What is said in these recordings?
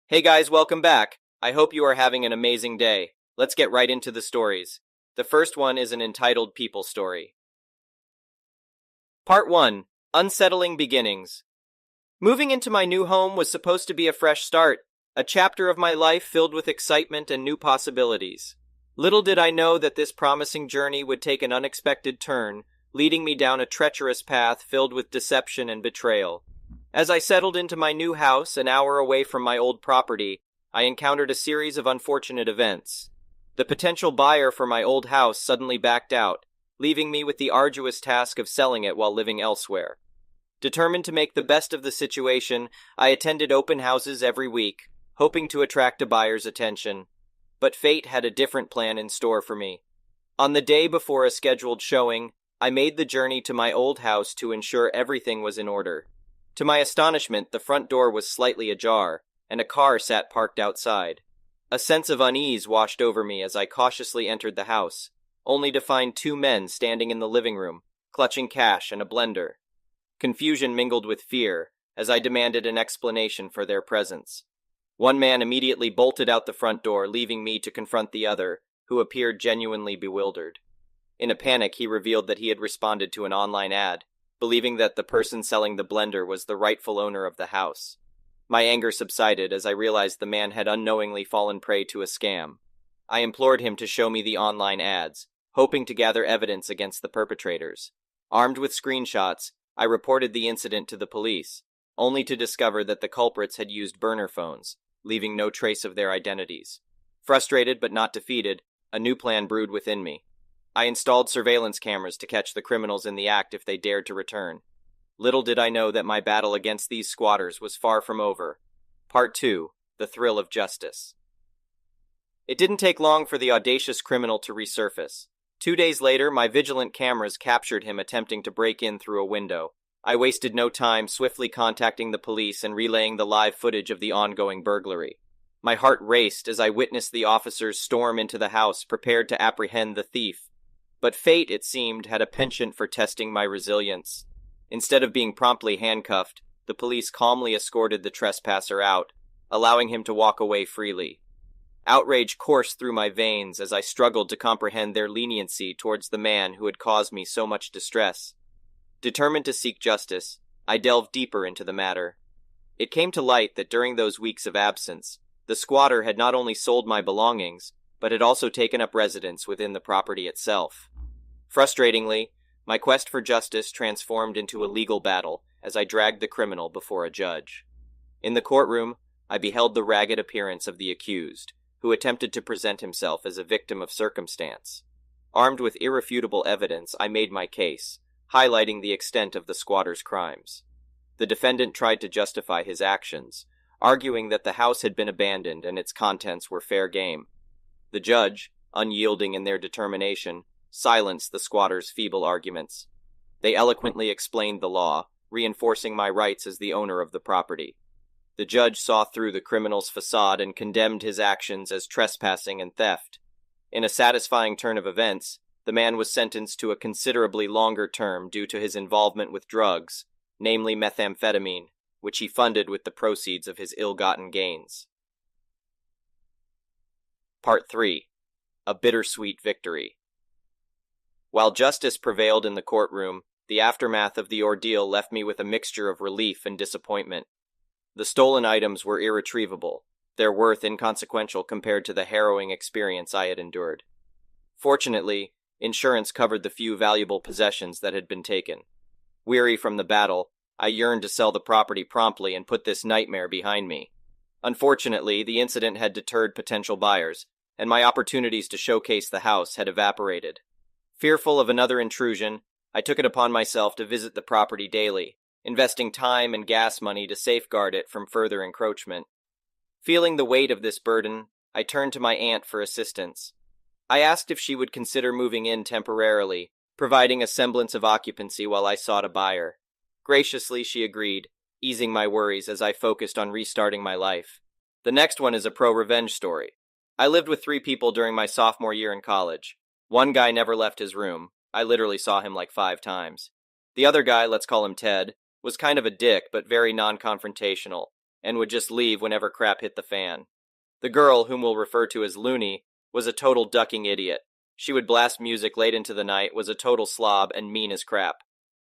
Hey guys, welcome back. I hope you are having an amazing day. Let's get right into the stories. The first one is an entitled People story. Part 1. Unsettling Beginnings. Moving into my new home was supposed to be a fresh start, a chapter of my life filled with excitement and new possibilities. Little did I know that this promising journey would take an unexpected turn, leading me down a treacherous path filled with deception and betrayal. As I settled into my new house, an hour away from my old property, I encountered a series of unfortunate events. The potential buyer for my old house suddenly backed out, leaving me with the arduous task of selling it while living elsewhere. Determined to make the best of the situation, I attended open houses every week, hoping to attract a buyer's attention. But fate had a different plan in store for me. On the day before a scheduled showing, I made the journey to my old house to ensure everything was in order. To my astonishment, the front door was slightly ajar, and a car sat parked outside. A sense of unease washed over me as I cautiously entered the house, only to find two men standing in the living room, clutching cash and a blender. Confusion mingled with fear, as I demanded an explanation for their presence. One man immediately bolted out the front door, leaving me to confront the other, who appeared genuinely bewildered. In a panic, he revealed that he had responded to an online ad, believing that the person selling the blender was the rightful owner of the house. My anger subsided as I realized the man had unknowingly fallen prey to a scam. I implored him to show me the online ads, hoping to gather evidence against the perpetrators. Armed with screenshots, I reported the incident to the police, only to discover that the culprits had used burner phones, leaving no trace of their identities. Frustrated but not defeated, a new plan brewed within me. I installed surveillance cameras to catch the criminals in the act if they dared to return. Little did I know that my battle against these squatters was far from over. Part 2. The Thrill of Justice. It didn't take long for the audacious criminal to resurface. 2 days later, my vigilant cameras captured him attempting to break in through a window. I wasted no time swiftly contacting the police and relaying the live footage of the ongoing burglary. My heart raced as I witnessed the officers storm into the house, prepared to apprehend the thief. But fate, it seemed, had a penchant for testing my resilience. Instead of being promptly handcuffed, the police calmly escorted the trespasser out, allowing him to walk away freely. Outrage coursed through my veins as I struggled to comprehend their leniency towards the man who had caused me so much distress. Determined to seek justice, I delved deeper into the matter. It came to light that during those weeks of absence, the squatter had not only sold my belongings, but had also taken up residence within the property itself. Frustratingly, my quest for justice transformed into a legal battle as I dragged the criminal before a judge. In the courtroom, I beheld the ragged appearance of the accused, who attempted to present himself as a victim of circumstance. Armed with irrefutable evidence, I made my case, highlighting the extent of the squatter's crimes. The defendant tried to justify his actions, arguing that the house had been abandoned and its contents were fair game. The judge, unyielding in their determination, silenced the squatter's feeble arguments. They eloquently explained the law, reinforcing my rights as the owner of the property. The judge saw through the criminal's facade and condemned his actions as trespassing and theft. In a satisfying turn of events, the man was sentenced to a considerably longer term due to his involvement with drugs, namely methamphetamine, which he funded with the proceeds of his ill-gotten gains. Part 3. A Bittersweet Victory. While justice prevailed in the courtroom, the aftermath of the ordeal left me with a mixture of relief and disappointment. The stolen items were irretrievable, their worth inconsequential compared to the harrowing experience I had endured. Fortunately, insurance covered the few valuable possessions that had been taken. Weary from the battle, I yearned to sell the property promptly and put this nightmare behind me. Unfortunately, the incident had deterred potential buyers, and my opportunities to showcase the house had evaporated. Fearful of another intrusion, I took it upon myself to visit the property daily, investing time and gas money to safeguard it from further encroachment. Feeling the weight of this burden, I turned to my aunt for assistance. I asked if she would consider moving in temporarily, providing a semblance of occupancy while I sought a buyer. Graciously, she agreed, easing my worries as I focused on restarting my life. The next one is a pro-revenge story. I lived with 3 people during my sophomore year in college. One guy never left his room. I literally saw him like 5 times. The other guy, let's call him Ted, was kind of a dick but very non-confrontational, and would just leave whenever crap hit the fan. The girl, whom we'll refer to as Looney, was a total ducking idiot. She would blast music late into the night, was a total slob, and mean as crap.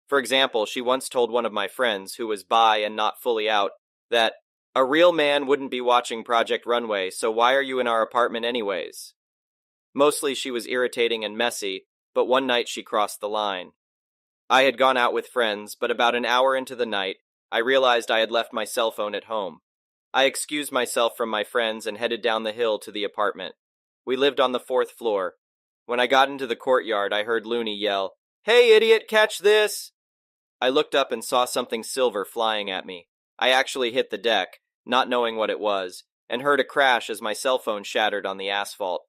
For example, she once told one of my friends, who was bi and not fully out, that a real man wouldn't be watching Project Runway, so why are you in our apartment anyways? Mostly she was irritating and messy, but one night she crossed the line. I had gone out with friends, but about an hour into the night, I realized I had left my cell phone at home. I excused myself from my friends and headed down the hill to the apartment. We lived on the 4th floor. When I got into the courtyard, I heard Looney yell, "Hey, idiot, catch this!" I looked up and saw something silver flying at me. I actually hit the deck, not knowing what it was, and heard a crash as my cell phone shattered on the asphalt.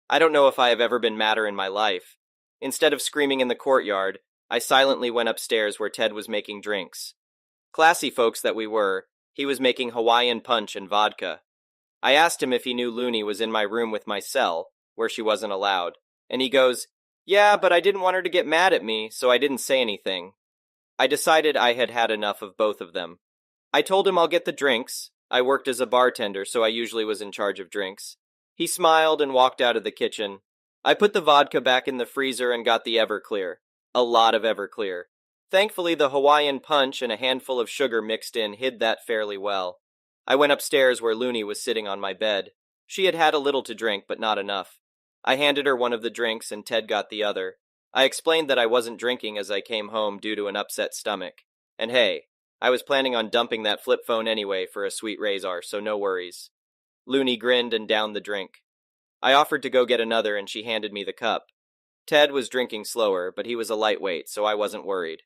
I don't know if I have ever been madder in my life. Instead of screaming in the courtyard, I silently went upstairs where Ted was making drinks. Classy folks that we were, he was making Hawaiian punch and vodka. I asked him if he knew Looney was in my room with my cell, where she wasn't allowed, and he goes, "Yeah, but I didn't want her to get mad at me, so I didn't say anything." I decided I had had enough of both of them. I told him I'll get the drinks. I worked as a bartender, so I usually was in charge of drinks. He smiled and walked out of the kitchen. I put the vodka back in the freezer and got the Everclear. A lot of Everclear. Thankfully, the Hawaiian punch and a handful of sugar mixed in hid that fairly well. I went upstairs where Looney was sitting on my bed. She had had a little to drink, but not enough. I handed her one of the drinks and Ted got the other. I explained that I wasn't drinking as I came home due to an upset stomach. And hey, I was planning on dumping that flip phone anyway for a sweet razor, so no worries. Looney grinned and downed the drink. I offered to go get another and she handed me the cup. Ted was drinking slower, but he was a lightweight, so I wasn't worried.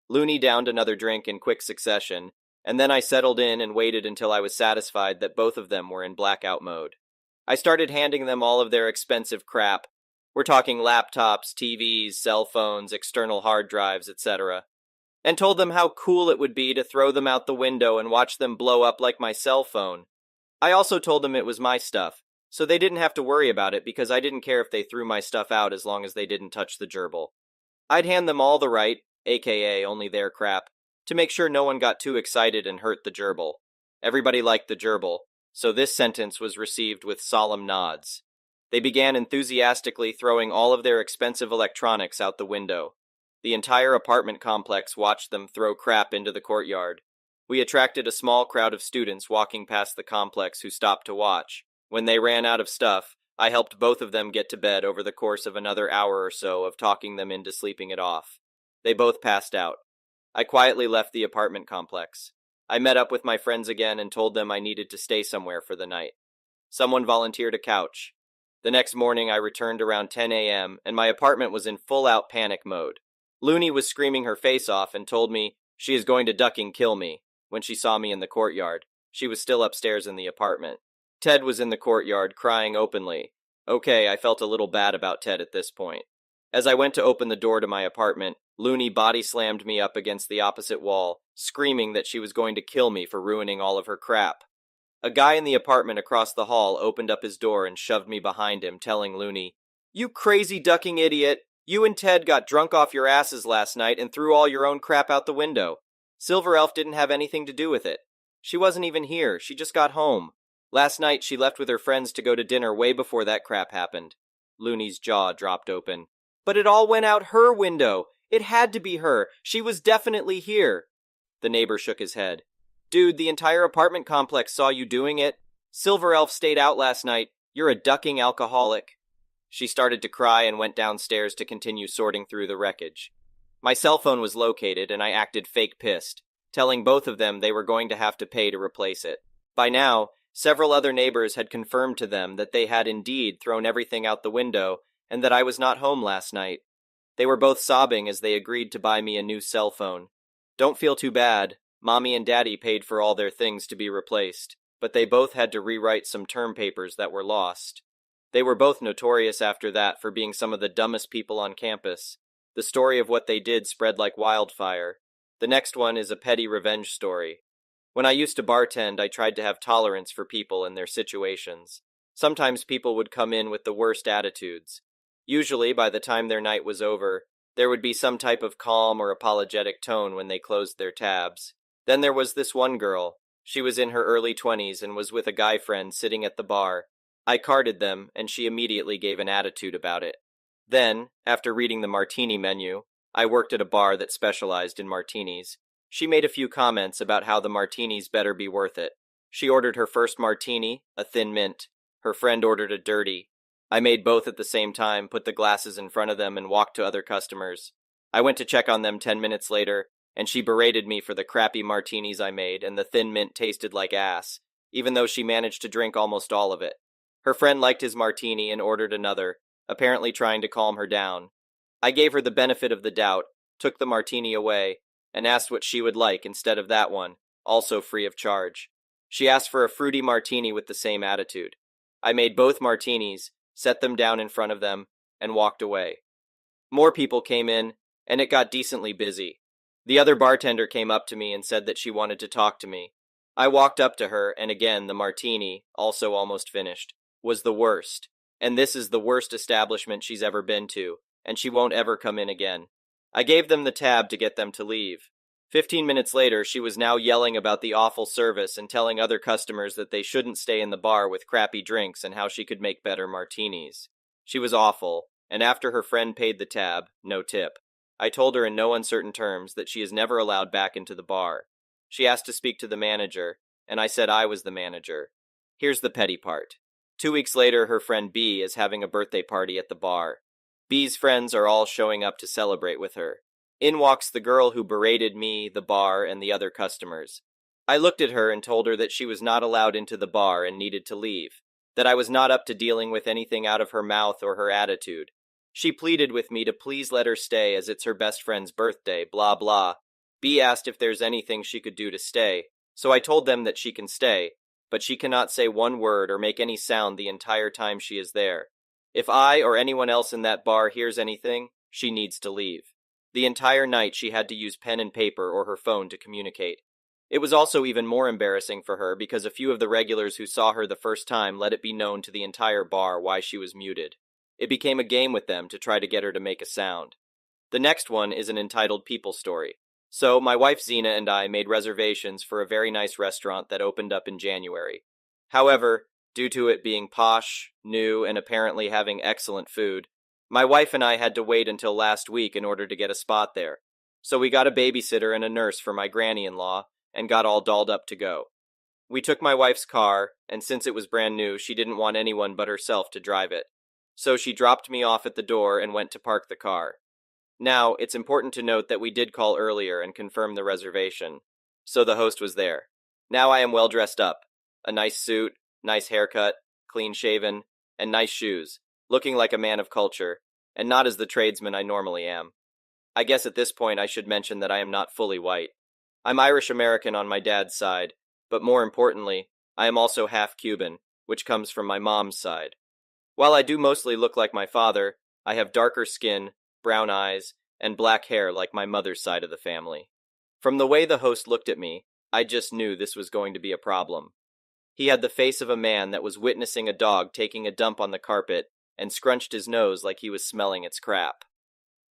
Looney downed another drink in quick succession, and then I settled in and waited until I was satisfied that both of them were in blackout mode. I started handing them all of their expensive crap. We're talking laptops, TVs, cell phones, external hard drives, etc. And told them how cool it would be to throw them out the window and watch them blow up like my cell phone. I also told them it was my stuff, so they didn't have to worry about it because I didn't care if they threw my stuff out as long as they didn't touch the gerbil. I'd hand them all the right, aka only their crap, to make sure no one got too excited and hurt the gerbil. Everybody liked the gerbil, so this sentence was received with solemn nods. They began enthusiastically throwing all of their expensive electronics out the window. The entire apartment complex watched them throw crap into the courtyard. We attracted a small crowd of students walking past the complex who stopped to watch. When they ran out of stuff, I helped both of them get to bed over the course of another hour or so of talking them into sleeping it off. They both passed out. I quietly left the apartment complex. I met up with my friends again and told them I needed to stay somewhere for the night. Someone volunteered a couch. The next morning I returned around 10 a.m. and my apartment was in full-out panic mode. Looney was screaming her face off and told me she is going to ducking kill me when she saw me in the courtyard. She was still upstairs in the apartment. Ted was in the courtyard crying openly. Okay, I felt a little bad about Ted at this point. As I went to open the door to my apartment, Looney body slammed me up against the opposite wall, screaming that she was going to kill me for ruining all of her crap. A guy in the apartment across the hall opened up his door and shoved me behind him, telling Looney, "You crazy ducking idiot! You and Ted got drunk off your asses last night and threw all your own crap out the window. Silver Elf didn't have anything to do with it. She wasn't even here, she just got home. Last night she left with her friends to go to dinner way before that crap happened." Looney's jaw dropped open. "But it all went out her window! It had to be her! She was definitely here!" The neighbor shook his head. "Dude, the entire apartment complex saw you doing it. Silver Elf stayed out last night. You're a ducking alcoholic." She started to cry and went downstairs to continue sorting through the wreckage. My cell phone was located and I acted fake pissed, telling both of them they were going to have to pay to replace it. By now, several other neighbors had confirmed to them that they had indeed thrown everything out the window and that I was not home last night. They were both sobbing as they agreed to buy me a new cell phone. Don't feel too bad. Mommy and Daddy paid for all their things to be replaced, but they both had to rewrite some term papers that were lost. They were both notorious after that for being some of the dumbest people on campus. The story of what they did spread like wildfire. The next one is a petty revenge story. When I used to bartend, I tried to have tolerance for people and their situations. Sometimes people would come in with the worst attitudes. Usually, by the time their night was over, there would be some type of calm or apologetic tone when they closed their tabs. Then there was this one girl. She was in her early 20s and was with a guy friend sitting at the bar. I carded them, and she immediately gave an attitude about it. Then, after reading the martini menu, I worked at a bar that specialized in martinis. She made a few comments about how the martinis better be worth it. She ordered her first martini, a thin mint. Her friend ordered a dirty. I made both at the same time, put the glasses in front of them, and walked to other customers. I went to check on them 10 minutes later, and she berated me for the crappy martinis I made, and the thin mint tasted like ass, even though she managed to drink almost all of it. Her friend liked his martini and ordered another, apparently trying to calm her down. I gave her the benefit of the doubt, took the martini away, and asked what she would like instead of that one, also free of charge. She asked for a fruity martini with the same attitude. I made both martinis, set them down in front of them, and walked away. More people came in, and it got decently busy. The other bartender came up to me and said that she wanted to talk to me. I walked up to her, and again the martini, also almost finished, was the worst. And this is the worst establishment she's ever been to, and she won't ever come in again. I gave them the tab to get them to leave. 15 minutes later, she was now yelling about the awful service and telling other customers that they shouldn't stay in the bar with crappy drinks and how she could make better martinis. She was awful, and after her friend paid the tab, no tip, I told her in no uncertain terms that she is never allowed back into the bar. She asked to speak to the manager, and I said I was the manager. Here's the petty part. 2 weeks later, her friend B is having a birthday party at the bar. B's friends are all showing up to celebrate with her. In walks the girl who berated me, the bar, and the other customers. I looked at her and told her that she was not allowed into the bar and needed to leave, that I was not up to dealing with anything out of her mouth or her attitude. She pleaded with me to please let her stay as it's her best friend's birthday, blah blah. B asked if there's anything she could do to stay, so I told them that she can stay, but she cannot say one word or make any sound the entire time she is there. If I or anyone else in that bar hears anything, she needs to leave. The entire night she had to use pen and paper or her phone to communicate. It was also even more embarrassing for her because a few of the regulars who saw her the first time let it be known to the entire bar why she was muted. It became a game with them to try to get her to make a sound. The next one is an entitled people story. So, my wife Zena and I made reservations for a very nice restaurant that opened up in January. However, due to it being posh, new, and apparently having excellent food, my wife and I had to wait until last week in order to get a spot there. So we got a babysitter and a nurse for my granny-in-law, and got all dolled up to go. We took my wife's car, and since it was brand new, she didn't want anyone but herself to drive it. So she dropped me off at the door and went to park the car. Now, it's important to note that we did call earlier and confirm the reservation, so the host was there. Now I am well dressed up. A nice suit, nice haircut, clean-shaven, and nice shoes, looking like a man of culture, and not as the tradesman I normally am. I guess at this point I should mention that I am not fully white. I'm Irish-American on my dad's side, but more importantly, I am also half Cuban, which comes from my mom's side. While I do mostly look like my father, I have darker skin, brown eyes, and black hair like my mother's side of the family. From the way the host looked at me, I just knew this was going to be a problem. He had the face of a man that was witnessing a dog taking a dump on the carpet and scrunched his nose like he was smelling its crap.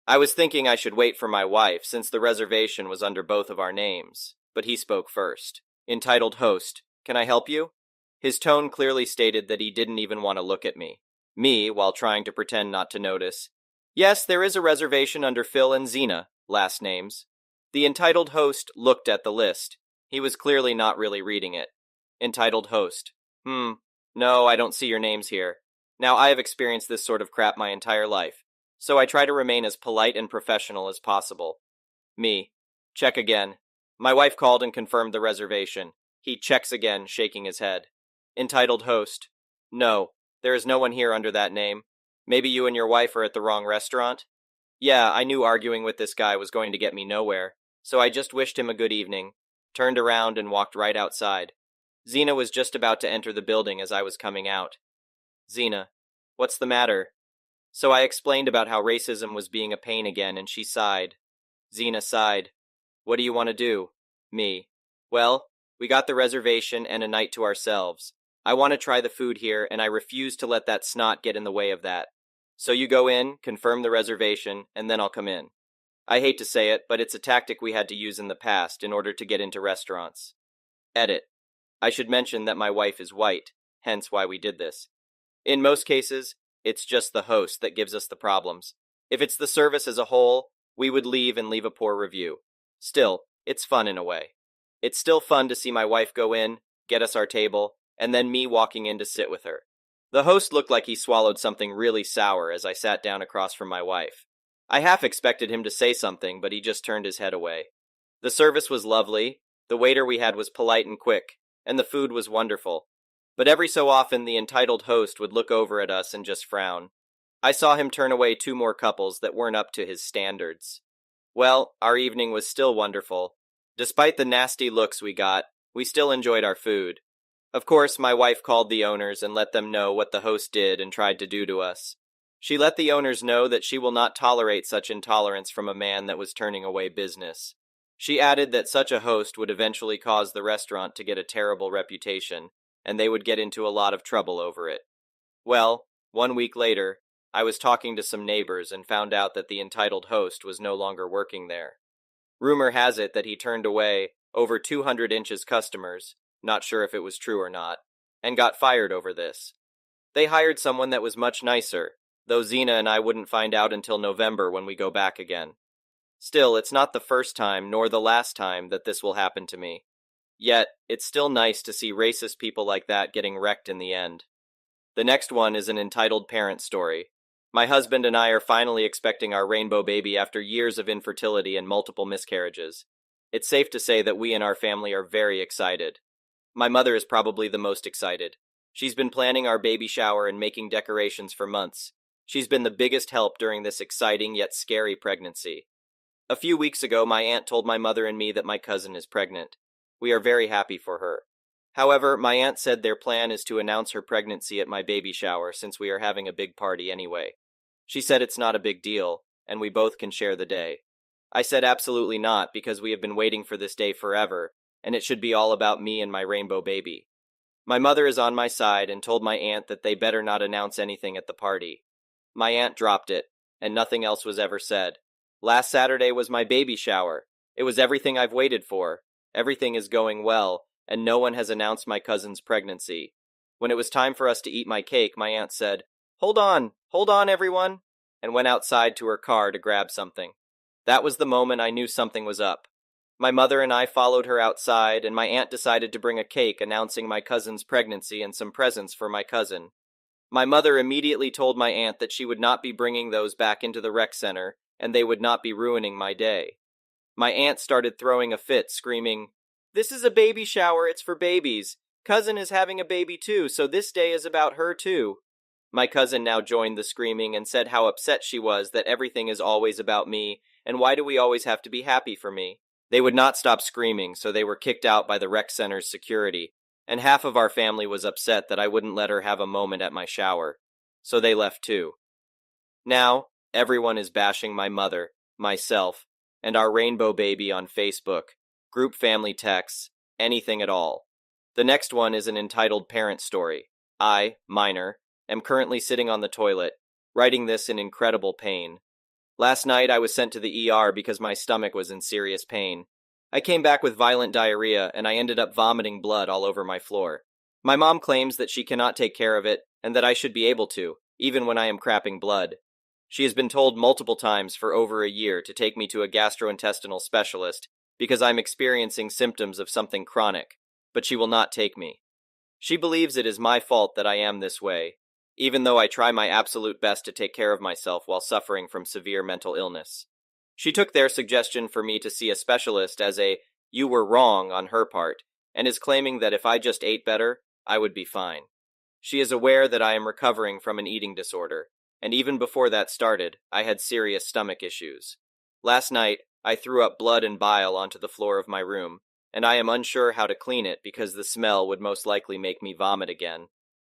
I was thinking I should wait for my wife since the reservation was under both of our names, but he spoke first. Entitled host, can I help you? His tone clearly stated that he didn't even want to look at me. Me, while trying to pretend not to notice. Yes, there is a reservation under Phil and Zena, last names. The entitled host looked at the list. He was clearly not really reading it. Entitled host. No, I don't see your names here. Now, I have experienced this sort of crap my entire life, so I try to remain as polite and professional as possible. Me. Check again. My wife called and confirmed the reservation. He checks again, shaking his head. Entitled host. No, there is no one here under that name. Maybe you and your wife are at the wrong restaurant? Yeah, I knew arguing with this guy was going to get me nowhere, so I just wished him a good evening, turned around and walked right outside. Zena was just about to enter the building as I was coming out. Zena, what's the matter? So I explained about how racism was being a pain again, and she sighed. Zena sighed. What do you want to do? Me. Well, we got the reservation and a night to ourselves. I want to try the food here, and I refuse to let that snot get in the way of that. So you go in, confirm the reservation, and then I'll come in. I hate to say it, but it's a tactic we had to use in the past in order to get into restaurants. Edit. I should mention that my wife is white, hence why we did this. In most cases, it's just the host that gives us the problems. If it's the service as a whole, we would leave and leave a poor review. Still, it's fun in a way. It's still fun to see my wife go in, get us our table, and then me walking in to sit with her. The host looked like he swallowed something really sour as I sat down across from my wife. I half expected him to say something, but he just turned his head away. The service was lovely, the waiter we had was polite and quick, and the food was wonderful. But every so often the entitled host would look over at us and just frown. I saw him turn away 2 more couples that weren't up to his standards. Well, our evening was still wonderful. Despite the nasty looks we got, we still enjoyed our food. Of course, my wife called the owners and let them know what the host did and tried to do to us. She let the owners know that she will not tolerate such intolerance from a man that was turning away business. She added that such a host would eventually cause the restaurant to get a terrible reputation, and they would get into a lot of trouble over it. Well, 1 week later, I was talking to some neighbors and found out that the entitled host was no longer working there. Rumor has it that he turned away over 200 inches customers, not sure if it was true or not, and got fired over this. They hired someone that was much nicer, though Zena and I wouldn't find out until November when we go back again. Still, it's not the first time nor the last time that this will happen to me. Yet, it's still nice to see racist people like that getting wrecked in the end. The next one is an entitled parent story. My husband and I are finally expecting our rainbow baby after years of infertility and multiple miscarriages. It's safe to say that we and our family are very excited. My mother is probably the most excited. She's been planning our baby shower and making decorations for months. She's been the biggest help during this exciting yet scary pregnancy. A few weeks ago, my aunt told my mother and me that my cousin is pregnant. We are very happy for her. However, my aunt said their plan is to announce her pregnancy at my baby shower since we are having a big party anyway. She said it's not a big deal, and we both can share the day. I said absolutely not, because we have been waiting for this day forever, and it should be all about me and my rainbow baby. My mother is on my side and told my aunt that they better not announce anything at the party. My aunt dropped it, and nothing else was ever said. Last Saturday was my baby shower. It was everything I've waited for. Everything is going well, and no one has announced my cousin's pregnancy. When it was time for us to eat my cake, my aunt said, hold on, everyone," and went outside to her car to grab something. That was the moment I knew something was up. My mother and I followed her outside, and my aunt decided to bring a cake announcing my cousin's pregnancy and some presents for my cousin. My mother immediately told my aunt that she would not be bringing those back into the rec center, and they would not be ruining my day. My aunt started throwing a fit, screaming, "This is a baby shower, it's for babies. Cousin is having a baby too, so this day is about her too." My cousin now joined the screaming and said how upset she was that everything is always about me, and why do we always have to be happy for me? They would not stop screaming, so they were kicked out by the rec center's security, and half of our family was upset that I wouldn't let her have a moment at my shower. So they left too. Now, everyone is bashing my mother, myself, and our rainbow baby on Facebook, group family texts, anything at all. The next one is an entitled parent story. I, minor, am currently sitting on the toilet, writing this in incredible pain. Last night I was sent to the ER because my stomach was in serious pain. I came back with violent diarrhea and I ended up vomiting blood all over my floor. My mom claims that she cannot take care of it and that I should be able to, even when I am crapping blood. She has been told multiple times for over a year to take me to a gastrointestinal specialist because I'm experiencing symptoms of something chronic, but she will not take me. She believes it is my fault that I am this way, even though I try my absolute best to take care of myself while suffering from severe mental illness. She took their suggestion for me to see a specialist as a "you were wrong" on her part, and is claiming that if I just ate better, I would be fine. She is aware that I am recovering from an eating disorder, and even before that started, I had serious stomach issues. Last night, I threw up blood and bile onto the floor of my room, and I am unsure how to clean it because the smell would most likely make me vomit again.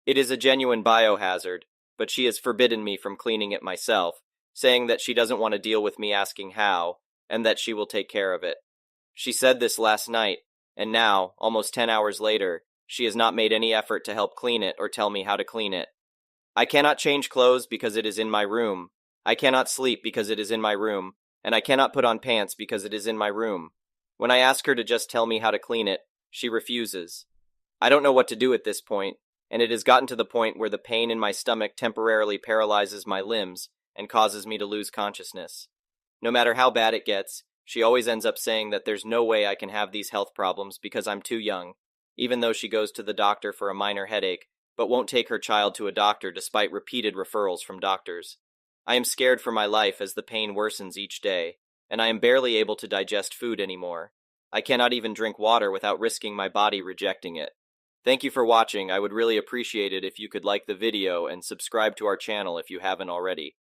It is a genuine biohazard, but she has forbidden me from cleaning it myself, saying that she doesn't want to deal with me asking how, and that she will take care of it. She said this last night, and now, almost 10 hours later, she has not made any effort to help clean it or tell me how to clean it. I cannot change clothes because it is in my room. I cannot sleep because it is in my room, and I cannot put on pants because it is in my room. When I ask her to just tell me how to clean it, she refuses. I don't know what to do at this point, and it has gotten to the point where the pain in my stomach temporarily paralyzes my limbs and causes me to lose consciousness. No matter how bad it gets, she always ends up saying that there's no way I can have these health problems because I'm too young, even though she goes to the doctor for a minor headache, but won't take her child to a doctor despite repeated referrals from doctors. I am scared for my life as the pain worsens each day, and I am barely able to digest food anymore. I cannot even drink water without risking my body rejecting it. Thank you for watching. I would really appreciate it if you could like the video and subscribe to our channel if you haven't already.